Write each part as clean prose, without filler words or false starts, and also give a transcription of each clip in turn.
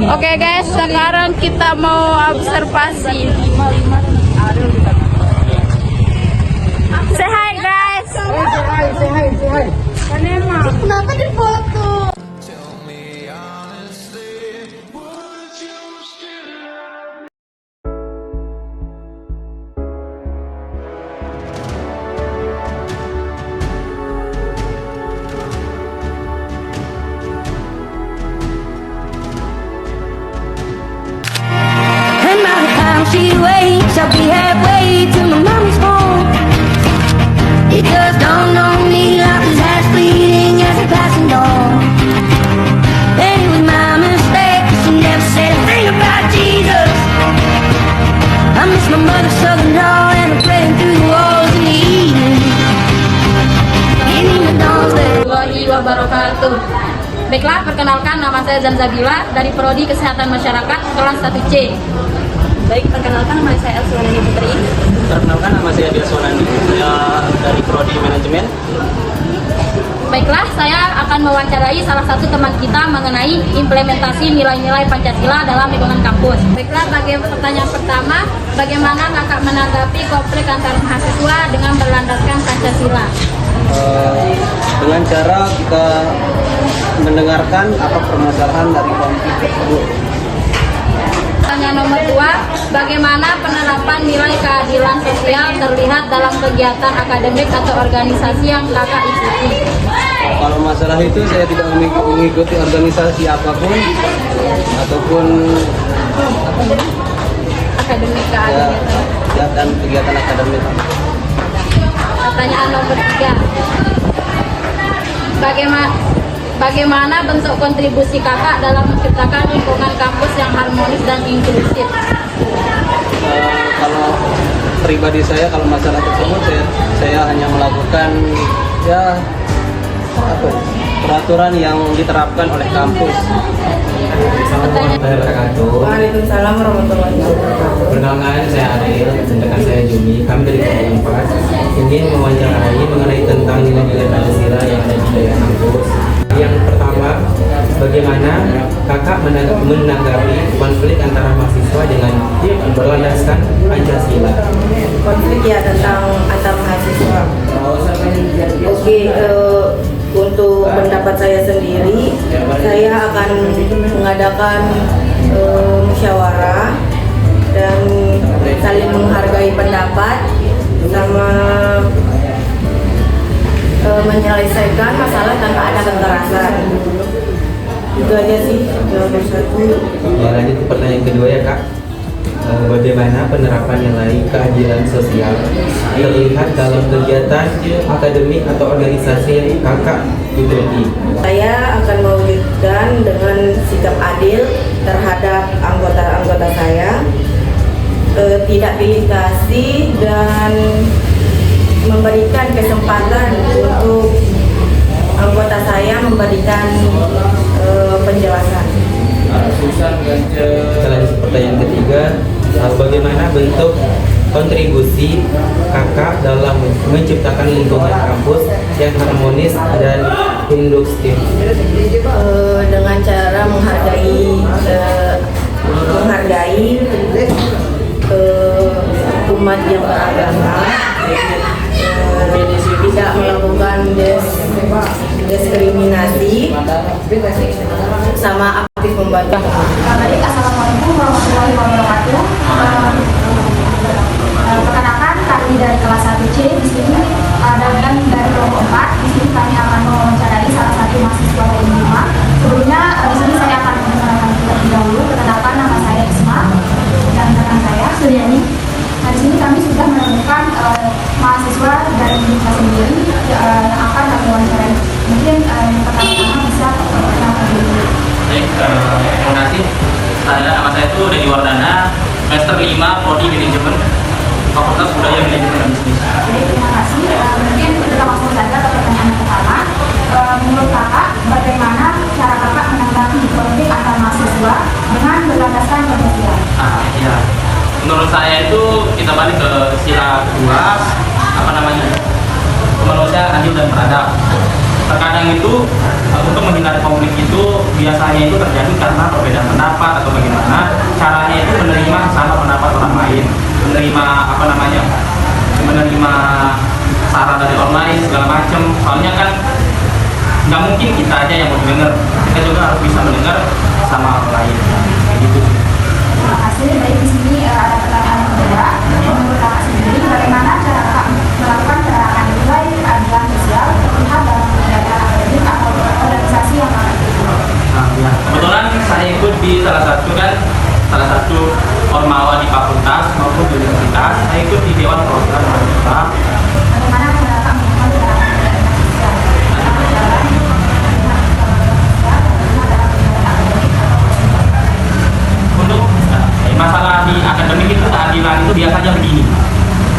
Oke guys, sekarang kita mau observasi. Say hi guys. Say hi. Kenapa di foto? She waits, I'll be halfway to my mommy's home. It just don't know me, life is as fleeting as a passing dawn. And it was my mistake, she never said a thing about Jesus. I miss my mother's southern drawl and I'm praying through the walls in the evening. And in the dawn's there. Warahmatullahi wabarakatuh. Baiklah, perkenalkan nama saya Zanzabila dari Prodi Kesehatan Masyarakat kelas 1C. Baik, perkenalkan nama saya Elsuwanani Putri. Perkenalkan nama saya Dia Sonani, saya dari Prodi Manajemen. Baiklah, saya akan mewawancarai salah satu teman kita mengenai implementasi nilai-nilai Pancasila dalam lingkungan kampus. Baiklah, pertanyaan pertama, bagaimana kakak menanggapi konflik antar mahasiswa dengan berlandaskan Pancasila? Dengan cara kita mendengarkan apa permasalahan dari konflik tersebut. Pertanyaan nomor 2, bagaimana penerapan nilai keadilan sosial terlihat dalam kegiatan akademik atau organisasi yang kakak ikuti? Kalau masalah itu saya tidak mengikuti organisasi apapun ataupun Akademik keadilan. dan kegiatan akademik. Pertanyaan nomor 3, bagaimana bentuk kontribusi kakak dalam menciptakan lingkungan kampus yang harmonis dan inklusif? Kalau pribadi saya, kalau masalah tersebut saya hanya melakukan peraturan yang diterapkan oleh kampus. Waalaikumsalam warahmatullahi wabarakatuh. Perkenalkan, saya Ariel, rekan saya Jumi. Kami dari Prodi 4 ingin mewawancarai mengenai tentang nilai-nilai Pancasila yang ada di daerah kampus. Yang pertama, bagaimana kakak menanggapi konflik antara mahasiswa dengan berlandaskan Pancasila? Konflik ya tentang antar mahasiswa. Oke, untuk pendapat saya sendiri, saya akan mengadakan musyawarah dan saling menghargai pendapat sama menyelesaikan masalah tanpa ada kekerasan. Itu aja sih jawaban satu. Ya, lanjut ke pertanyaan kedua ya kak. Bagaimana penerapan nilai keadilan sosial terlihat dalam kegiatan akademik atau organisasi yang kakak ikuti? Saya akan mewujudkan dengan sikap adil terhadap anggota-anggota saya, tidak pilih kasih dan memberikan kesempatan untuk anggota saya memberikan penjelasan. Selanjutnya pertanyaan ketiga, bagaimana bentuk kontribusi kakak dalam menciptakan lingkungan kampus yang harmonis dan induktif? Dengan cara menghargai umat yang beragama, tidak melakukan diskriminasi, sama aktif membantu. Assalamualaikum warahmatullahi wabarakatuh. Perkenalkan, kami dari kelas 1C di sini dan dari kelompok 4. Di sini kami akan mewawancarai salah satu mahasiswa dari Bima. Sebelumnya di sini saya akan memperkenalkan terlebih dahulu. Perkenalkan, nama saya Isma dan rekan saya Suryani. Nah, di sini kami sudah menemukan mahasiswa dari Bima sendiri yang akan kami wawancarai. Mungkin yang pertama-tama bisa perkenalkan dulu. Baik, terima kasih. Nama saya itu Dedi Wardana, semester 5 Prodi Manajemen, Fakultas Budaya Manajemen dan Bisnis. Jadi terima kasih. Mungkin kita langsung saja ke pertanyaan yang pertama. Menurut kakak, bagaimana cara kakak menanggapi konflik antar mahasiswa dengan berlandaskan Pancasila? Ya. Menurut saya itu kita balik ke sila 2, kemanusiaan adil dan beradab. terkadang itu untuk menghindari konflik itu biasanya itu terjadi karena perbedaan pendapat atau bagaimana caranya itu menerima sama pendapat orang lain, menerima menerima saran dari orang lain segala macam. Soalnya kan nggak mungkin kita aja yang mau dengar, kita juga harus bisa mendengar sama orang lain, kayak gitu. Terima kasih. Baik, di sini ada pertanyaan yang kedua. Menurut kakak sendiri, bagaimana cara kakak melakukan penerapan nilai keadilan sosial terlihat dalam kegiatan akademik atau organisasi yang kakak ikuti? Nah, ya. Kebetulan saya ikut di salah satu ormawa di fakultas maupun di universitas. Saya ikut di Dewan Perwakilan Mahasiswa. Bagaimana cara kakak melakukan penerapan keadilan sosial dalam berjalan Untuk masalah di akademik itu keadilan itu biasanya begini.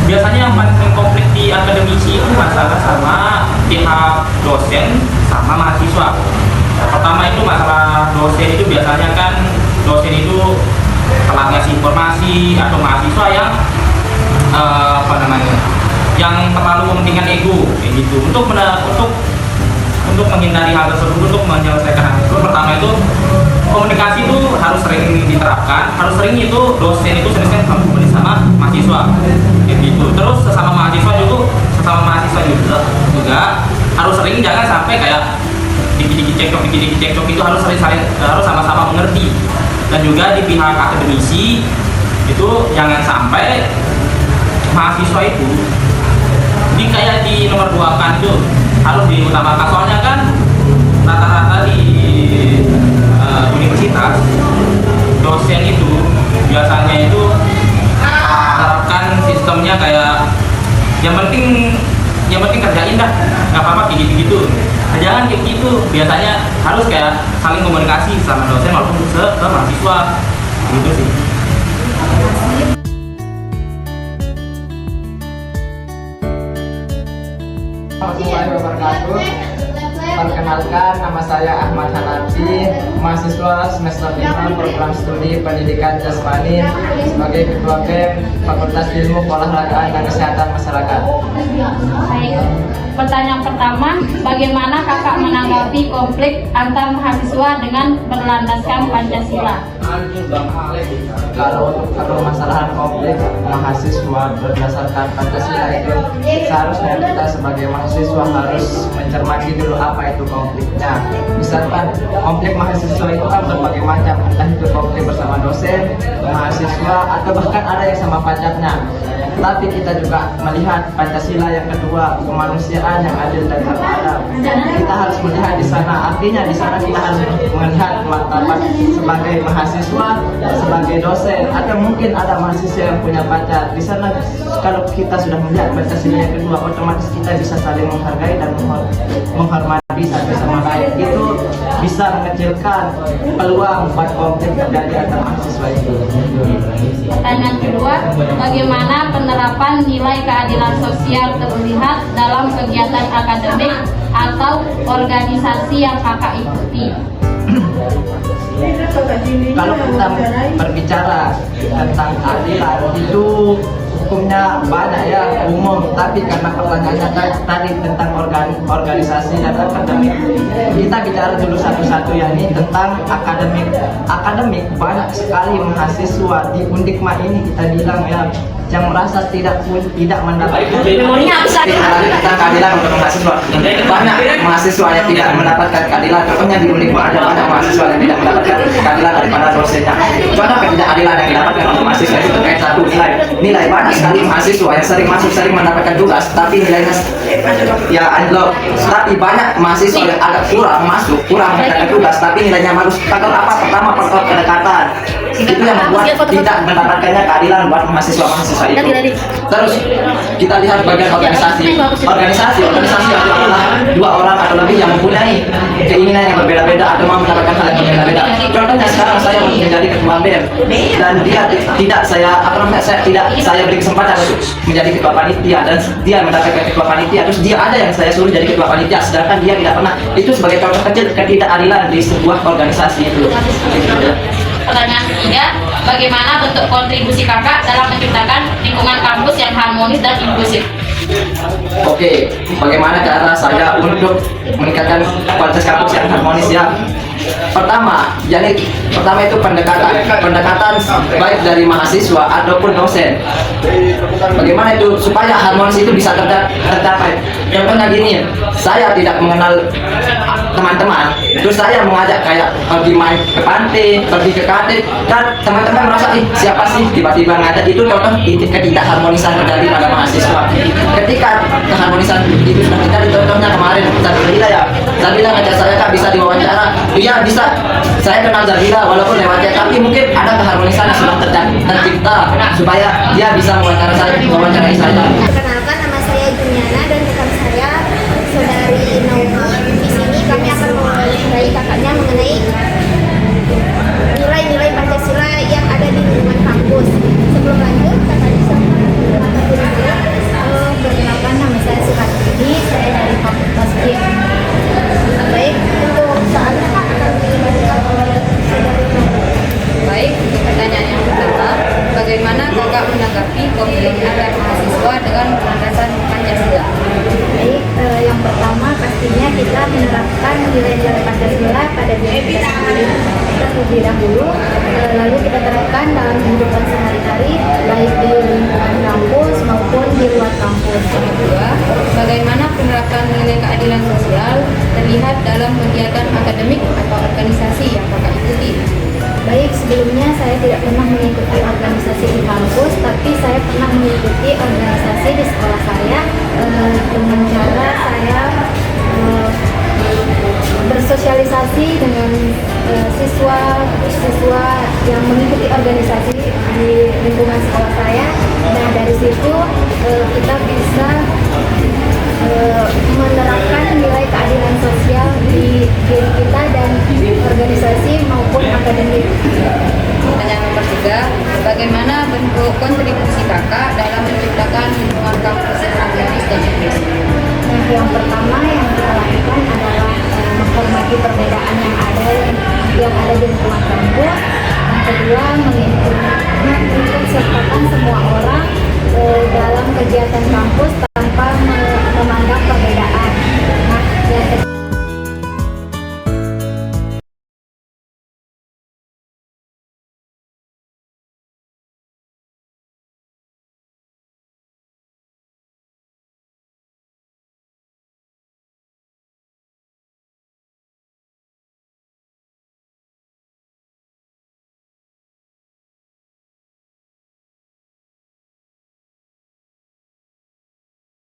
Biasanya yang paling konflik di akademisi itu masalah sama pihak dosen sama mahasiswa. Yang pertama itu masalah dosen itu biasanya kan dosen itu telah ngasih informasi atau mahasiswa yang yang terlalu mementingkan ego kayak gitu. Untuk menghindari hal tersebut, untuk menyelesaikan hal tersebut, pertama itu komunikasi itu harus sering diterapkan, harus sering itu dosen itu sering berkomunikasi sama mahasiswa kayak gitu. Terus sesama mahasiswa juga harus sering, jangan sampai kayak dikit-dikit cekcok itu harus harus sama-sama mengerti. Dan juga di pihak akademisi itu jangan sampai mahasiswa itu ini kayak di nomor 2 kan itu harus diutamakan, soalnya kan rata-rata di universitas dosen itu biasanya itu menerapkan sistemnya kayak yang penting kerjain dah, nggak apa-apa kayak gitu. Nah, jangan kayak gitu, biasanya harus kayak saling komunikasi sama dosen maupun ke mahasiswa gitu sih. Warahmatullahi wabarakatuh. Perkenalkan, nama saya Ahmad Hanafi, mahasiswa semester 5 program studi pendidikan jasmani sebagai Ketua BEM Fakultas Ilmu Olahragaan dan Kesehatan Masyarakat. Baik. Pertanyaan pertama, bagaimana kakak menanggapi konflik antar mahasiswa dengan berlandaskan Pancasila? Kalau untuk permasalahan konflik mahasiswa berdasarkan Pancasila itu seharusnya kita sebagai mahasiswa harus mencermati dulu apa itu konfliknya. Misalkan konflik mahasiswa itu kan berbagai macam, entah itu konflik bersama dosen, mahasiswa, atau bahkan ada yang sama pacarnya. Tapi kita juga melihat Pancasila yang kedua, kemanusiaan yang adil dan beradab. Kita harus melihat di sana, artinya di sana kita harus melihat martabat sebagai mahasiswa, sebagai dosen, atau mungkin ada mahasiswa yang punya pacar. Di sana kalau kita sudah melihat Pancasila yang kedua, otomatis kita bisa saling menghargai dan menghormati satu sama lain. Itu bisa mengecilkan peluang buat konflik terjadi antara mahasiswa itu. Pertanyaan kedua, bagaimana penerapan nilai keadilan sosial terlihat dalam kegiatan akademik atau organisasi yang kakak ikuti? Kalau kita berbicara tentang keadilan itu hukumnya banyak ya, umum, tapi karena pertanyaannya tadi tentang organisasi dan akademik, kita bicara dulu satu-satu, yakni tentang akademik banyak sekali mahasiswa di Undikma ini kita bilang ya yang merasa tidak mendapatkan tentang keadilan untuk mahasiswa. Banyak mahasiswa yang tidak mendapatkan keadilan, contohnya di Undikma ada banyak mahasiswa yang tidak mendapatkan keadilan daripada dosennya. Contoh ketidakadilan yang didapatkan oleh mahasiswa itu terkait satu nilai banyak sekali mahasiswa yang sering mendapatkan tugas tapi nilainya ya anjlok. Tapi banyak mahasiswa yang agak kurang mendapatkan tugas tapi nilainya bagus. Faktor apa? Pertama, faktor kedekatan. Itu yang membuat tidak mendapatkannya keadilan buat mahasiswa itu. Terus kita lihat bagian organisasi adalah dua orang atau lebih yang mempunyai keinginan yang berbeda-beda atau mau mendapatkan hal yang berbeda-beda. Contohnya sekarang saya menjadi ketua BEM dan saya beri kesempatan untuk menjadi ketua panitia dan dia mendapatkan ketua panitia, terus dia ada yang saya suruh jadi ketua panitia sedangkan dia tidak pernah. Itu sebagai contoh kecil ketidakadilan di sebuah organisasi itu. Pertanyaan ketiga, bagaimana bentuk kontribusi kakak dalam menciptakan lingkungan kampus yang harmonis dan inklusif? Oke, bagaimana cara saya untuk meningkatkan kualitas kampus yang harmonis ya? Pertama itu pendekatan baik dari mahasiswa ataupun dosen. Bagaimana itu supaya harmonis itu bisa tercapai? Contohnya gini, saya tidak mengenal teman-teman, terus saya mengajak kayak pergi main ke pantai, pergi ke kantin, dan teman-teman merasa siapa sih tiba-tiba ngajak, itu contoh ketidakharmonisan terjadi pada mahasiswa. Ketika keharmonisan itu sudah terjadi, contohnya kemarin Zabila ngajak saya, Kak bisa diwawancara. Iya bisa, saya kenal Zabila walaupun lewat chat, tapi mungkin ada keharmonisan yang sudah tercipta supaya dia bisa mewawancarai saya. Perkenalkan, nama saya Juliana dan rekan saya saudari Nauma. Di sini kami akan mewawancarai kakaknya mengenai nilai-nilai Pancasila yang ada di lingkungan kampus. Sebelum lanjut, kakak bisa memperkenalkan diri dulu. Perkenalkan, nama saya Sukatini, saya dari Fakultas BIM. Baik, untuk saatnya Kak akan dibacakan oleh saudari Nauma. Baik, pertanyaan yang pertama, bagaimana kakak menanggapi konflik antar mahasiswa dengan landasan Pancasila? Baik, yang pertama pastinya kita menerapkan nilai-nilai Pancasila pada diri kita sendiri terlebih dahulu, lalu kita terapkan dalam kehidupan sehari-hari baik di lingkungan kampus maupun di luar kampus. Yang kedua, bagaimana penerapan nilai keadilan sosial terlihat dalam kegiatan akademik atau organisasi yang kakak ikuti? Baik, sebelumnya saya tidak pernah mengikuti organisasi di kampus, tapi saya pernah mengikuti organisasi di sekolah saya dengan cara saya bersosialisasi dengan siswa yang mengikuti organisasi di lingkungan sekolah saya. Nah, dari situ kita bisa menerapkan nilai keadilan sosial di diri kita dan organisasi maupun akademik. Pertanyaan nomor 3, bagaimana bentuk kontribusi kakak dalam menciptakan lingkungan kampus yang harmonis dan inklusif? Nah, yang pertama yang kita lakukan adalah menghormati perbedaan yang ada di lingkungan kampus. Yang kedua, mengikutsertakan semua orang dalam kegiatan kampus tanpa memandang perbedaan.